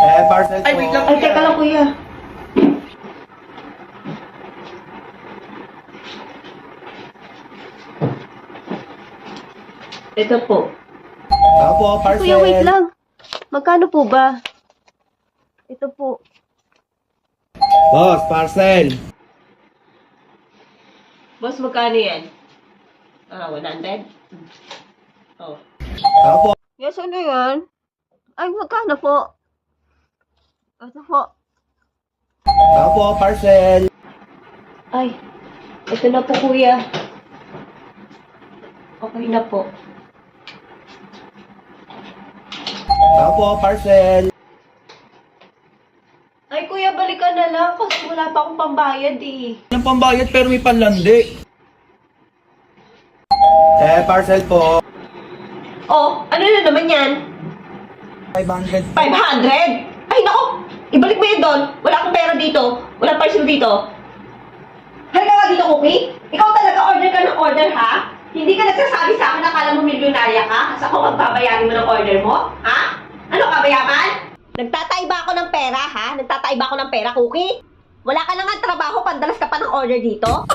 Parcel po. Ay, wait lang. Ay, teka lang, kuya. Ito po. Opo, parcel. Kuya, wait lang. Magkano po ba? Ito po. Boss, parcel. Boss, magkano yan? 100? Oh. Opo. Yes, ano yan? Ay, magkano po? Ito po. Opo, parcel. Ay, ito na po, kuya. Okay na po. Opo, parcel. Ay, kuya, balikan na lang kasi wala pa akong pambayad eh. Ang pambayad pero may panlandi. Parcel po. Oh, ano na naman yan? 500. 500? Ay, nako! Ibalik mo yun doon. Wala akong pera dito. Wala parcel dito. Halika nga dito, Cookie. Ikaw talaga order ka ng order, ha? Hindi ka nagsasabi sa akin na akala mo milyonarya ka? Kasi ako magbabayarin mo ng order mo? Ha? Ano ka, bayaman? Nagtataiba ako ng pera, ha? Nagtataiba ako ng pera, Cookie? Wala ka na nga trabaho, pandalas ka pa ng order dito?